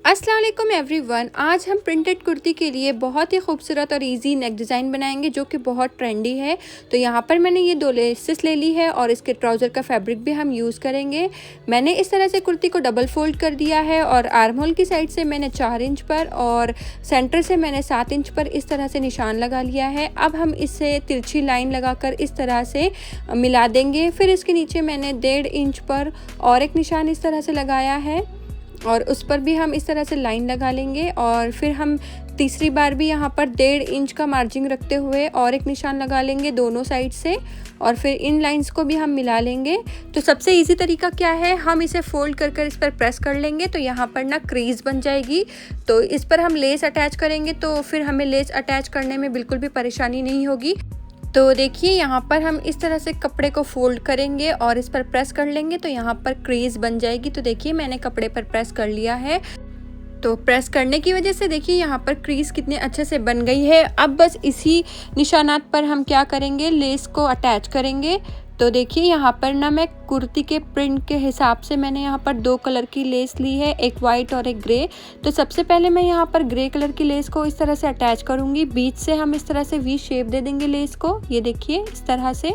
अस्सलाम वालेकुम एवरीवन। आज हम प्रिंटेड कुर्ती के लिए बहुत ही खूबसूरत और इजी नेक डिज़ाइन बनाएंगे जो कि बहुत ट्रेंडी है। तो यहाँ पर मैंने ये 2 लेसेस ले ली है और इसके ट्राउज़र का फैब्रिक भी हम यूज़ करेंगे। मैंने इस तरह से कुर्ती को डबल फोल्ड कर दिया है और आर्म होल की साइड से मैंने 4 इंच पर और सेंटर से मैंने 7 इंच पर इस तरह से निशान लगा लिया है। अब हम इससे तिरछी लाइन लगाकर इस तरह से मिला देंगे। फिर इसके नीचे मैंने 1.5 इंच पर और एक निशान इस तरह से लगाया है और उस पर भी हम इस तरह से लाइन लगा लेंगे और फिर हम तीसरी बार भी यहाँ पर 1.5 इंच का मार्जिन रखते हुए और एक निशान लगा लेंगे दोनों साइड से और फिर इन लाइंस को भी हम मिला लेंगे। तो सबसे इजी तरीका क्या है, हम इसे फोल्ड कर कर इस पर प्रेस कर लेंगे तो यहाँ पर ना क्रीज बन जाएगी। तो इस पर हम लेस अटैच करेंगे तो फिर हमें लेस अटैच करने में बिल्कुल भी परेशानी नहीं होगी। तो देखिए यहाँ पर हम इस तरह से कपड़े को फोल्ड करेंगे और इस पर प्रेस कर लेंगे तो यहाँ पर क्रीज बन जाएगी। तो देखिए मैंने कपड़े पर प्रेस कर लिया है। तो प्रेस करने की वजह से देखिए यहाँ पर क्रीज कितने अच्छे से बन गई है। अब बस इसी निशानात पर हम क्या करेंगे, लेस को अटैच करेंगे। तो देखिए यहाँ पर ना मैं कुर्ती के प्रिंट के हिसाब से मैंने यहाँ पर 2 कलर की लेस ली है, एक वाइट और एक ग्रे। तो सबसे पहले मैं यहाँ पर ग्रे कलर की लेस को इस तरह से अटैच करूँगी। बीच से हम इस तरह से वी शेप दे देंगे लेस को, ये देखिए इस तरह से।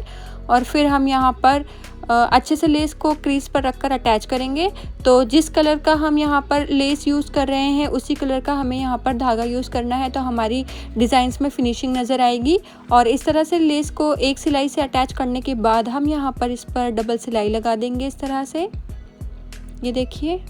और फिर हम यहाँ पर अच्छे से लेस को क्रीज पर रखकर अटैच करेंगे। तो जिस कलर का हम यहाँ पर लेस यूज़ कर रहे हैं उसी कलर का हमें यहाँ पर धागा यूज़ करना है, तो हमारी डिज़ाइंस में फिनिशिंग नज़र आएगी। और इस तरह से लेस को एक सिलाई से अटैच करने के बाद हम यहाँ पर इस पर डबल सिलाई लगा देंगे इस तरह से, ये देखिए।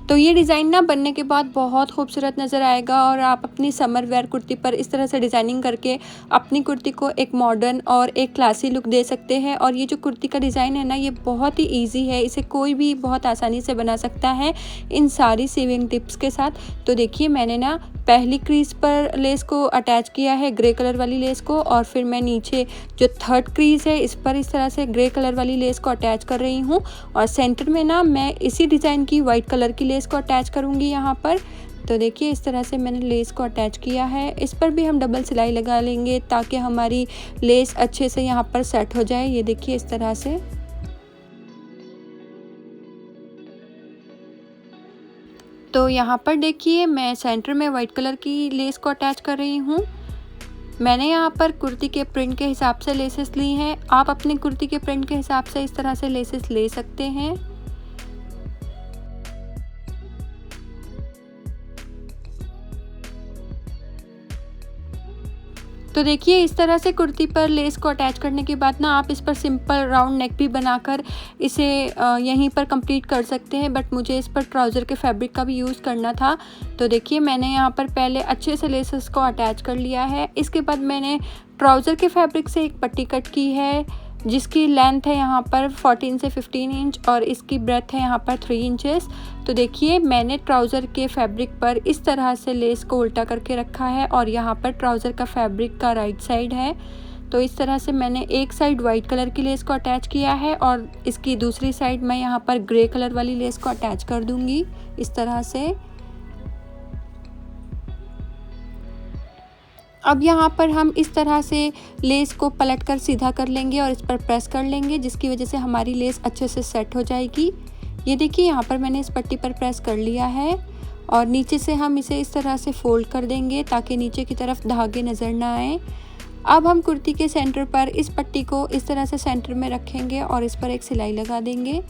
तो ये डिज़ाइन ना बनने के बाद बहुत खूबसूरत नज़र आएगा और आप अपनी समर वेयर कुर्ती पर इस तरह से डिज़ाइनिंग करके अपनी कुर्ती को एक मॉडर्न और एक क्लासी लुक दे सकते हैं। और ये जो कुर्ती का डिज़ाइन है ना, ये बहुत ही इजी है, इसे कोई भी बहुत आसानी से बना सकता है इन सारी सीविंग टिप्स के साथ। तो देखिए मैंने ना पहली क्रीज पर लेस को अटैच किया है, ग्रे कलर वाली लेस को, और फिर मैं नीचे जो थर्ड क्रीज है इस पर इस तरह से ग्रे कलर वाली लेस को अटैच कर रही हूँ। और सेंटर में ना मैं इसी डिज़ाइन की वाइट कलर की लेस को अटैच करूँगी यहाँ पर। तो देखिए इस तरह से मैंने लेस को अटैच किया है। इस पर भी हम डबल सिलाई लगा लेंगे ताकि हमारी लेस अच्छे से यहाँ पर सेट हो जाए, ये देखिए इस तरह से। तो यहाँ पर देखिए मैं सेंटर में वाइट कलर की लेस को अटैच कर रही हूँ। मैंने यहाँ पर कुर्ती के प्रिंट के हिसाब से लेसेस ली हैं, आप अपनी कुर्ती के प्रिंट के हिसाब से इस तरह से लेसेस ले सकते हैं। तो देखिए इस तरह से कुर्ती पर लेस को अटैच करने के बाद ना आप इस पर सिंपल राउंड नेक भी बनाकर इसे यहीं पर कंप्लीट कर सकते हैं, बट मुझे इस पर ट्राउज़र के फैब्रिक का भी यूज़ करना था। तो देखिए मैंने यहाँ पर पहले अच्छे से लेसेस को अटैच कर लिया है। इसके बाद मैंने ट्राउज़र के फैब्रिक से एक पट्टी कट की है जिसकी लेंथ है यहाँ पर 14 से 15 इंच और इसकी ब्रेथ है यहाँ पर 3 इंचेस। तो देखिए मैंने ट्राउज़र के फैब्रिक पर इस तरह से लेस को उल्टा करके रखा है और यहाँ पर ट्राउज़र का फैब्रिक का राइट साइड है। तो इस तरह से मैंने एक साइड वाइट कलर की लेस को अटैच किया है और इसकी दूसरी साइड मैं यहाँ पर ग्रे कलर वाली लेस को अटैच कर दूँगी इस तरह से। अब यहाँ पर हम इस तरह से लेस को पलट कर सीधा कर लेंगे और इस पर प्रेस कर लेंगे, जिसकी वजह से हमारी लेस अच्छे से सेट हो जाएगी। ये देखिए यहाँ पर मैंने इस पट्टी पर प्रेस कर लिया है और नीचे से हम इसे इस तरह से फोल्ड कर देंगे ताकि नीचे की तरफ धागे नज़र ना आए। अब हम कुर्ती के सेंटर पर इस पट्टी को इस तरह से सेंटर में रखेंगे और इस पर एक सिलाई लगा देंगे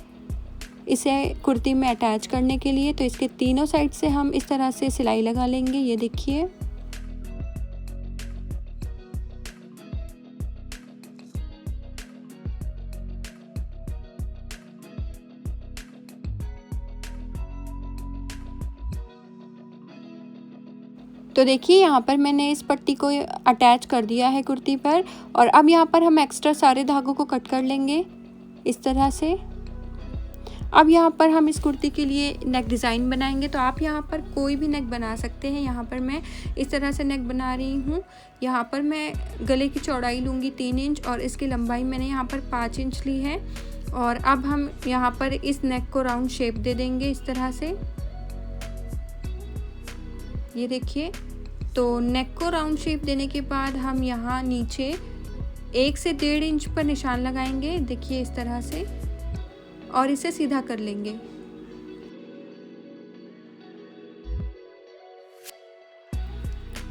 इसे कुर्ती में अटैच करने के लिए। तो इसके तीनों साइड से हम इस तरह से सिलाई लगा लेंगे, ये देखिए। तो देखिए यहाँ पर मैंने इस पट्टी को अटैच कर दिया है कुर्ती पर और अब यहाँ पर हम एक्स्ट्रा सारे धागों को कट कर लेंगे इस तरह से। अब यहाँ पर हम इस कुर्ती के लिए नेक डिज़ाइन बनाएंगे, तो आप यहाँ पर कोई भी नेक बना सकते हैं। यहाँ पर मैं इस तरह से नेक बना रही हूँ। यहाँ पर मैं गले की चौड़ाई लूँगी 3 इंच और इसकी लंबाई मैंने यहाँ पर 5 इंच ली है। और अब हम यहाँ पर इस नेक को राउंड शेप दे देंगे इस तरह से, ये देखिए। तो नेक को राउंड शेप देने के बाद हम यहाँ नीचे 1 से 1.5 इंच पर निशान लगाएंगे, देखिए इस तरह से, और इसे सीधा कर लेंगे।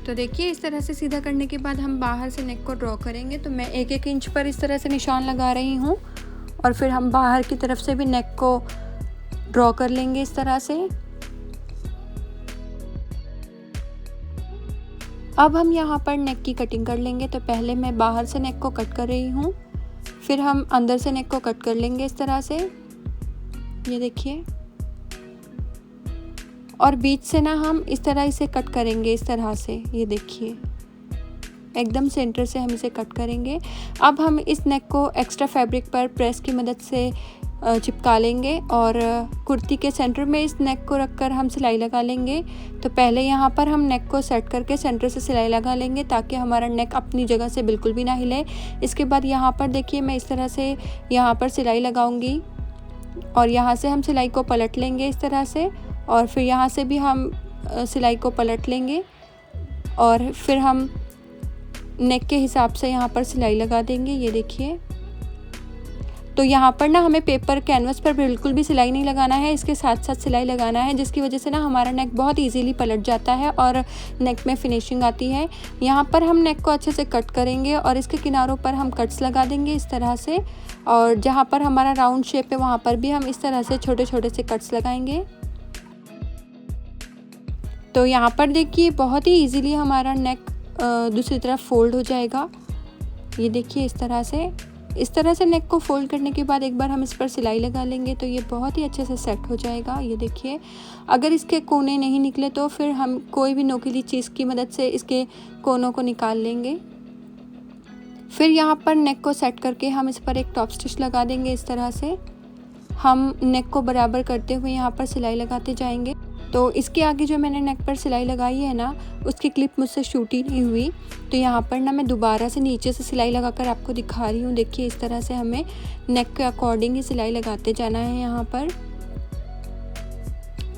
तो देखिए इस तरह से सीधा करने के बाद हम बाहर से नेक को ड्रॉ करेंगे। तो मैं 1-1 इंच पर इस तरह से निशान लगा रही हूँ और फिर हम बाहर की तरफ से भी नेक को ड्रॉ कर लेंगे इस तरह से। अब हम यहाँ पर नेक की कटिंग कर लेंगे। तो पहले मैं बाहर से नेक को कट कर रही हूँ, फिर हम अंदर से नेक को कट कर लेंगे इस तरह से, ये देखिए, और बीच से ना हम इस तरह इसे कट करेंगे इस तरह से, ये देखिए एकदम सेंटर से हम इसे कट करेंगे। अब हम इस नेक को एक्स्ट्रा फैब्रिक पर प्रेस की मदद से चिपका लेंगे और कुर्ती के सेंटर में इस नेक को रखकर हम सिलाई लगा लेंगे। तो पहले यहाँ पर हम नेक को सेट करके सेंटर से सिलाई लगा लेंगे ताकि हमारा नेक अपनी जगह से बिल्कुल भी ना हिले। इसके बाद यहाँ पर देखिए मैं इस तरह से यहाँ पर सिलाई लगाऊंगी और यहाँ से हम सिलाई को पलट लेंगे इस तरह से, और फिर यहाँ से भी हम सिलाई को पलट लेंगे और फिर हम नेक के हिसाब से यहाँ पर सिलाई लगा देंगे, ये देखिए। तो यहाँ पर ना हमें पेपर कैनवस पर बिल्कुल भी सिलाई नहीं लगाना है, इसके साथ साथ सिलाई लगाना है, जिसकी वजह से ना हमारा नेक बहुत इजीली पलट जाता है और नेक में फिनिशिंग आती है। यहाँ पर हम नेक को अच्छे से कट करेंगे और इसके किनारों पर हम कट्स लगा देंगे इस तरह से, और जहाँ पर हमारा राउंड शेप है वहाँ पर भी हम इस तरह से छोटे छोटे से कट्स लगाएंगे। तो यहाँ पर देखिए बहुत ही इजीली हमारा नेक दूसरी तरफ फोल्ड हो जाएगा, ये देखिए इस तरह से नेक को फोल्ड करने के बाद एक बार हम इस पर सिलाई लगा लेंगे तो ये बहुत ही अच्छे से सेट हो जाएगा, ये देखिए। अगर इसके कोने नहीं निकले तो फिर हम कोई भी नोकीली चीज़ की मदद से इसके कोनों को निकाल लेंगे। फिर यहाँ पर नेक को सेट करके हम इस पर एक टॉप स्टिच लगा देंगे इस तरह से। हम नेक को बराबर करते हुए यहाँ पर सिलाई लगाते जाएंगे। तो इसके आगे जो मैंने नेक पर सिलाई लगाई है ना, उसकी क्लिप मुझसे शूट ही नहीं हुई, तो यहाँ पर ना मैं दोबारा से नीचे से सिलाई लगाकर आपको दिखा रही हूँ। देखिए इस तरह से हमें नेक के अकॉर्डिंग ही सिलाई लगाते जाना है यहाँ पर।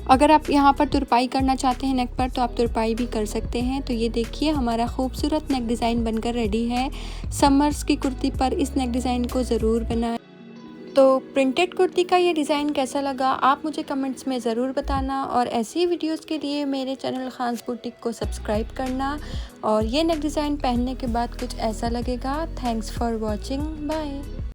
अगर आप यहाँ पर तुरपाई करना चाहते हैं नेक पर तो आप तुरपाई भी कर सकते हैं। तो ये देखिए हमारा खूबसूरत नेक डिज़ाइन बनकर रेडी है। समर्स की कुर्ती पर इस नेक डिज़ाइन को ज़रूर बनाएं। तो प्रिंटेड कुर्ती का ये डिज़ाइन कैसा लगा आप मुझे कमेंट्स में ज़रूर बताना, और ऐसी ही वीडियोस के लिए मेरे चैनल खान्स बुटीक को सब्सक्राइब करना। और ये नेक डिज़ाइन पहनने के बाद कुछ ऐसा लगेगा। Thanks for watching, bye.